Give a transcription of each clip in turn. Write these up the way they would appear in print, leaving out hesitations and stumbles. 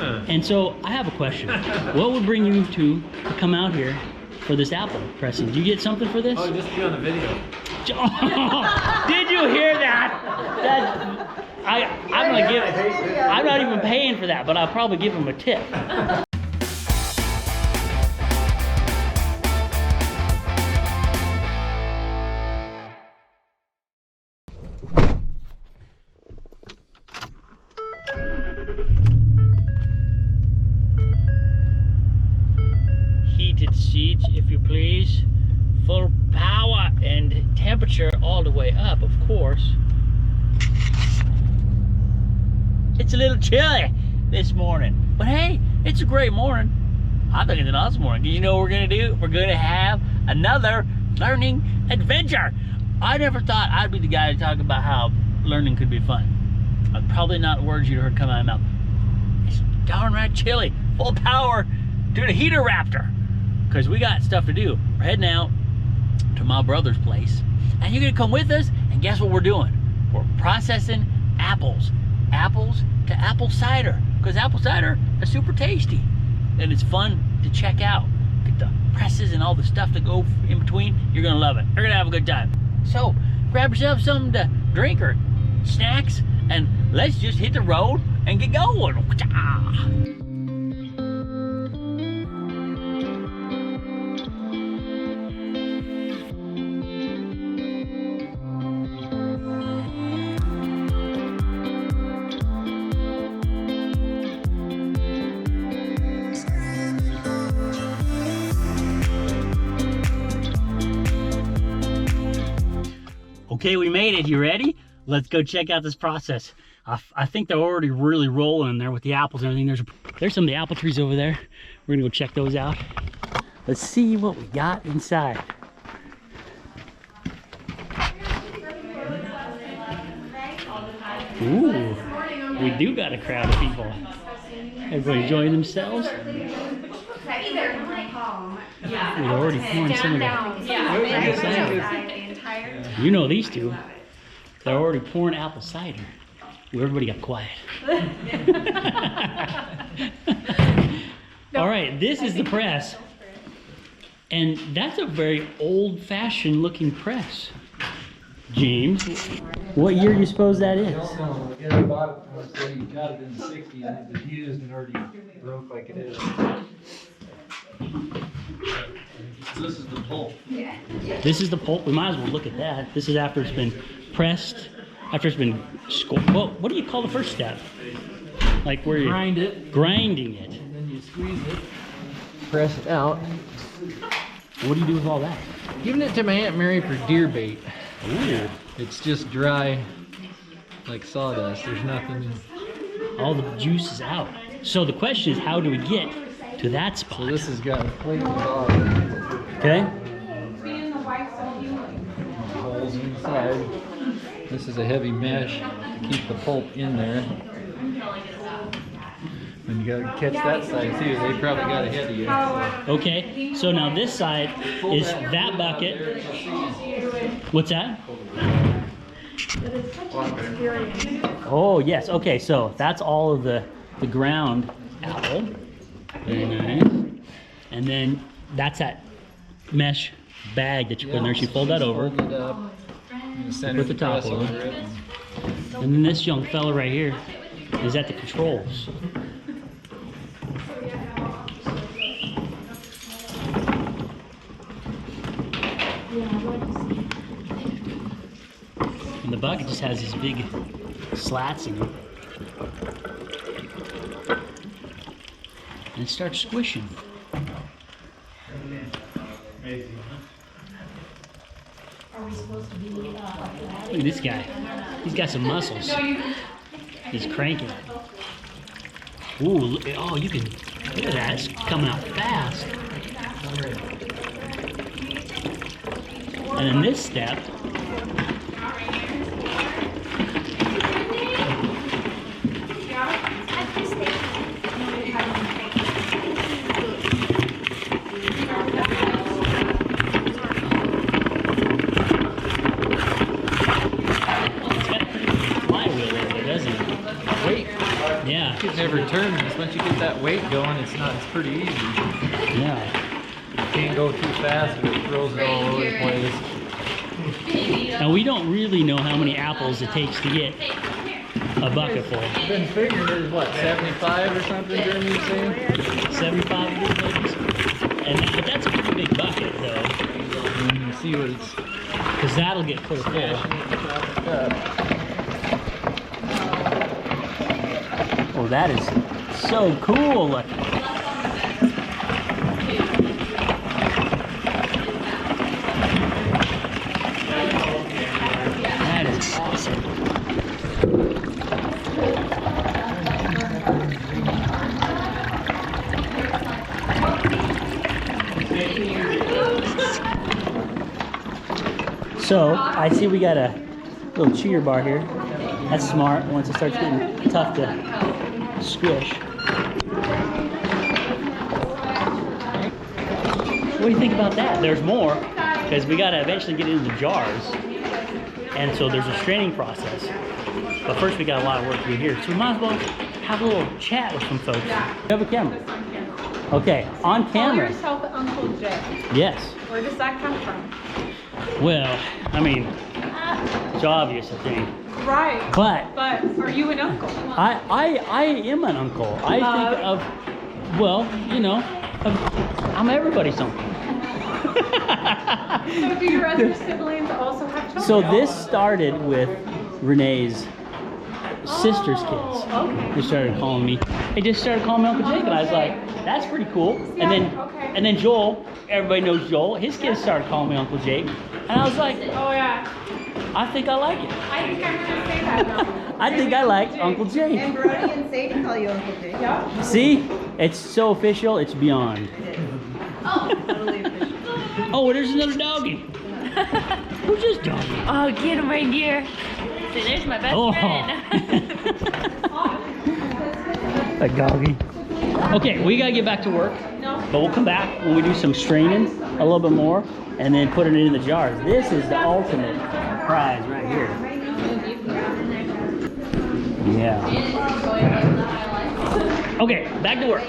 And so I have a question. What would bring you to come out here for this apple pressing? Do you get something for this? Oh, just to be on the video. Did you hear that? I'm gonna give it. I'm not even paying for that, but I'll probably give him a tip. Heated seats, if you please. Full power and temperature all the way up, of course. It's a little chilly this morning, but hey, it's a great morning. I think it's an awesome morning. Do you know what we're gonna do? We're gonna have another learning adventure. I never thought I'd be the guy to talk about how learning could be fun. Probably not words you heard come out of my mouth. It's darn right chilly. Full power to the heater raptor. Because we got stuff to do. We're heading out to my brother's place. And you're gonna come with us, and guess what we're doing? We're processing apples. Apples to apple cider. Because apple cider is super tasty. And it's fun to check out. Get the presses and all the stuff that go in between. You're gonna love it. You're gonna have a good time. So, grab yourself something to drink or snacks, and let's just hit the road and get going. Okay, we made it. You ready? Let's go check out this process. I think they're already really rolling in there with the apples and everything. There's some of the apple trees over there. We're gonna go check those out. Let's see what we got inside. Ooh, we do got a crowd of people. Everybody enjoying themselves. We're already pouring some of that. You know these two. They're already pouring apple cider. Everybody got quiet. All right, this is the press. And that's a very old-fashioned looking press. James, what year do you suppose that is? Yeah, got it in the 60s and it was used and already broke like it is. This is the pulp. This is the pulp. We might as well look at that. This is after it's been pressed, after it's been well, what do you call the first step? Like where you grind it. Grinding it. And then you squeeze it, press it out. What do you do with all that? Giving it to my Aunt Mary for deer bait. Ooh. It's just dry like sawdust. There's nothing. All the juice is out. So the question is, how do we get to that spot? So this has got a plate on the bottom. Okay. Holes inside. This is a heavy mesh to keep the pulp in there. And you gotta catch that side too. They probably got ahead of you. Okay. So now this side is that bucket. What's that? Oh yes. Okay. So that's all of the ground apple. Very nice. And then that's that mesh bag that you put in there. So you fold that over. Fold it up. Put the top over. And then this young fella right here is at the controls. And the bucket just has these big slats in it. And it starts squishing. Amazing, Look at this guy. He's got some muscles. He's cranking it. Ooh, oh, you can, look at that. It's coming out fast. And in this step, Wait, yeah. you could never turn that. is once you get that weight going, it's pretty easy. Yeah. You can't go too fast or it throws it all over the place. And we don't really know how many apples it takes to get a bucket full. I've been figuring there's what, 75 or something, Jeremy was saying? 75 of these things. But that's a pretty big bucket though. And you see what it's... Because that'll get clear full. Oh, that is so cool looking. That is awesome. So, I see we got a little cheer bar here. That's smart once it starts getting tough to squish. What do you think about that? There's more, because we got to eventually get it into jars. And so there's a straining process. But first we got a lot of work to do here. So we might as well have a little chat with some folks. You have a camera? Okay, on camera. Call yourself Uncle Jay. Yes. Where does that come from? Well, I mean, it's obvious, I think. Right. But are you an uncle? I am an uncle. I think of, well, you know, I'm everybody's uncle. So do your other siblings also have children? So this started with Renee's sister's kids. Okay. They started calling me. They just started calling me Uncle Jake, and I was like, that's pretty cool. And then Joel, everybody knows Joel. His kids started calling me Uncle Jake, and I was like, Oh yeah. I think I like it. I think I'm gonna say that now. I think I like Uncle Jake. And Brody and Sadie call you Uncle Jake. Yeah. See, it's so official. It's beyond. Totally official. Oh, there's another doggy. Who's this doggy? Oh, get him right here. See, there's my best friend. A doggy. Okay, we gotta get back to work, but we'll come back when we do some straining a little bit more and then put it in the jars. This is the ultimate prize right here. Yeah. Okay, back to work.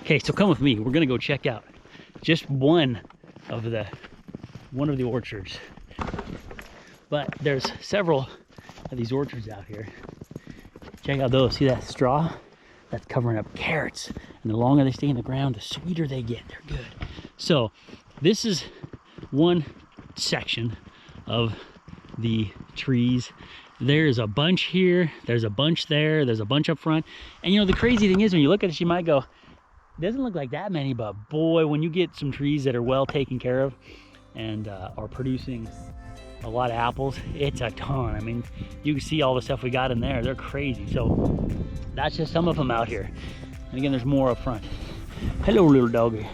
Okay, so come with me. We're gonna go check out just one of the orchards. But there's several of these orchards out here. Check out those. See that straw? That's covering up carrots. And the longer they stay in the ground, the sweeter they get. They're good. So this is one section of the trees. There's a bunch here. There's a bunch there. There's a bunch up front. And you know, the crazy thing is when you look at it, you might go, doesn't look like that many, but boy, when you get some trees that are well taken care of and are producing a lot of apples, it's a ton. I mean, you can see all the stuff we got in there. They're crazy. So that's just some of them out here. And again, there's more up front. Hello, little doggy.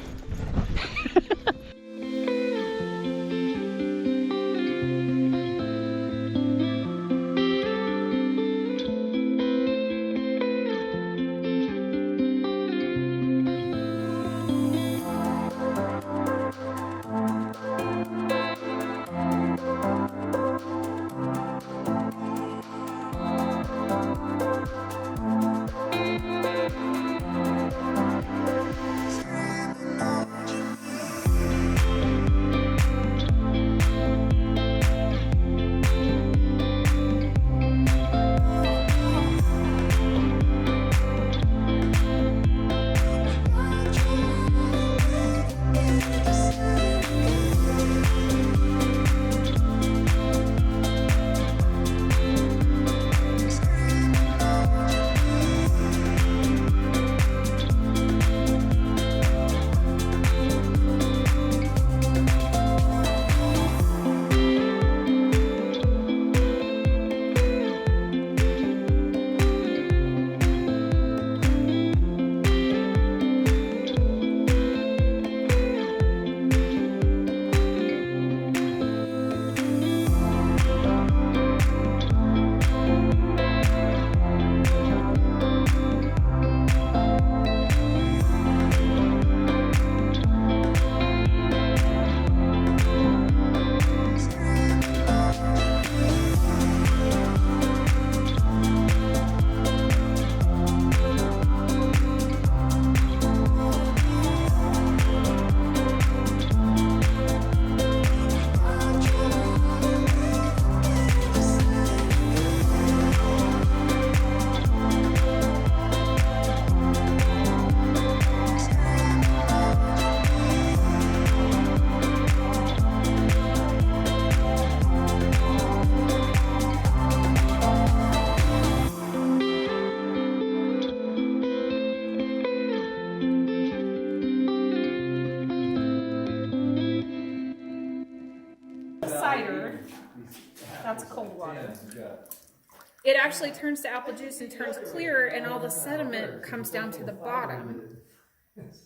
it actually turns to apple juice and turns clear, and all the sediment comes down to the bottom.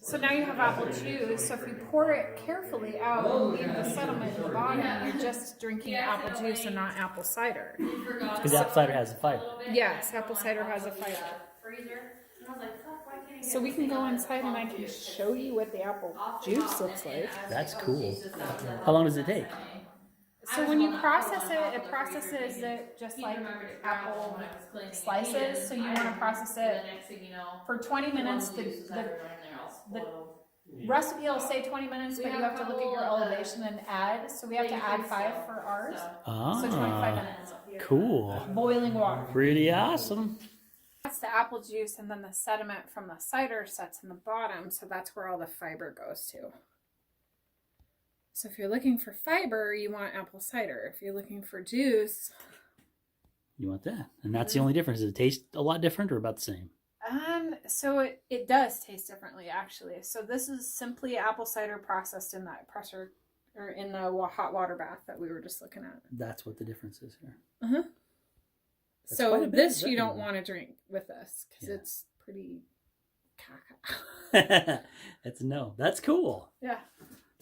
So now you have apple juice. So if you pour it carefully out and leave the sediment at the bottom, you're just drinking apple juice and not apple cider. Because apple cider has a fiber. Yes, apple cider has a fiber. So we can go inside and I can show you what the apple juice looks like. That's cool. How long does it take? So when you process it, it processes it just like apple slices. So you want to process it for 20 minutes. The recipe will say 20 minutes, but you have to look at your elevation and add. So we have to add 5 for ours. So 25 minutes. Cool. Boiling water. Pretty awesome. That's the apple juice, and then the sediment from the cider sets in the bottom. So that's where all the fiber goes to. So if you're looking for fiber, you want apple cider. If you're looking for juice, You want that. And that's the only difference. Does it taste a lot different or about the same? so it does taste differently, actually. So this is simply apple cider processed in that pressure, or in the hot water bath that we were just looking at. That's what the difference is here. Uh-huh. That's So quite a bit, this isn't you it? don't want to drink with us, because Yeah. it's pretty caca. That's a no. That's cool. Yeah,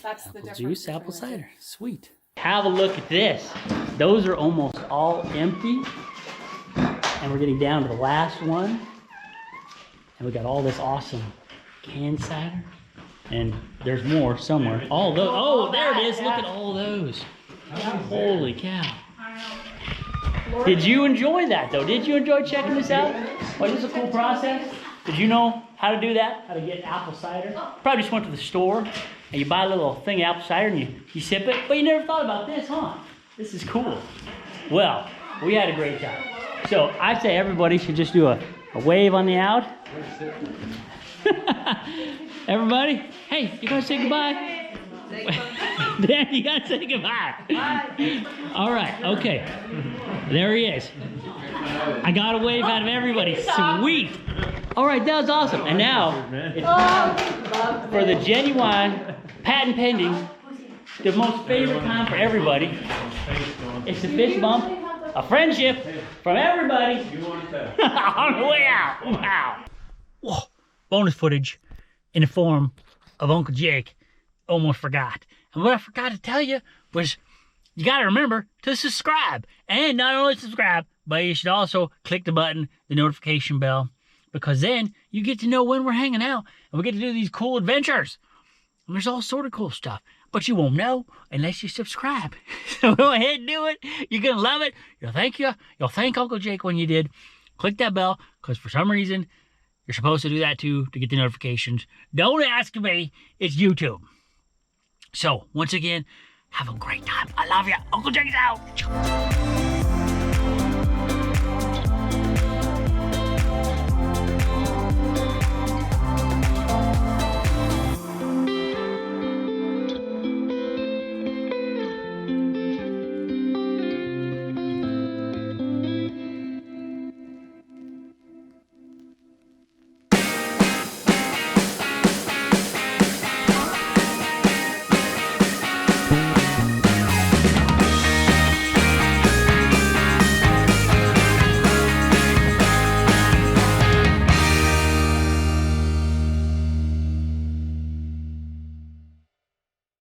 that's the Apple difference. juice, between apple the two. cider. Sweet. Have a look at this. Those are almost all empty. And we're getting down to the last one. And we got all this awesome canned cider. And there's more somewhere. All those. Oh, there it is. Look at all those. Holy cow. Did you enjoy that though? Did you enjoy checking this out? Was this a cool process? Did you know how to do that? How to get apple cider? Probably just went to the store and you buy a little thing of apple cider and you sip it, but you never thought about this, huh? This is cool. Well, we had a great time. So I say everybody should just do a wave on the out. Everybody, hey, you gotta say goodbye. Dan, you gotta say goodbye. Bye. All right, okay. There he is. I got a wave out of everybody. Sweet. All right, that was awesome. And now, it's for the genuine, patent pending, the most favorite time for everybody. It's the fist bump, a friendship from everybody on the way out. Wow. Whoa. Bonus footage in the form of Uncle Jake. Almost forgot. And what I forgot to tell you was you got to remember to subscribe. And not only subscribe, but you should also click the button, the notification bell, because then you get to know when we're hanging out and we get to do these cool adventures. And there's all sort of cool stuff, but you won't know unless you subscribe. So go ahead and do it. You're going to love it. You'll thank Uncle Jake when you did. Click that bell, because for some reason, you're supposed to do that too to get the notifications. Don't ask me. It's YouTube. So, once again, have a great time. I love you. Uncle Jake's out.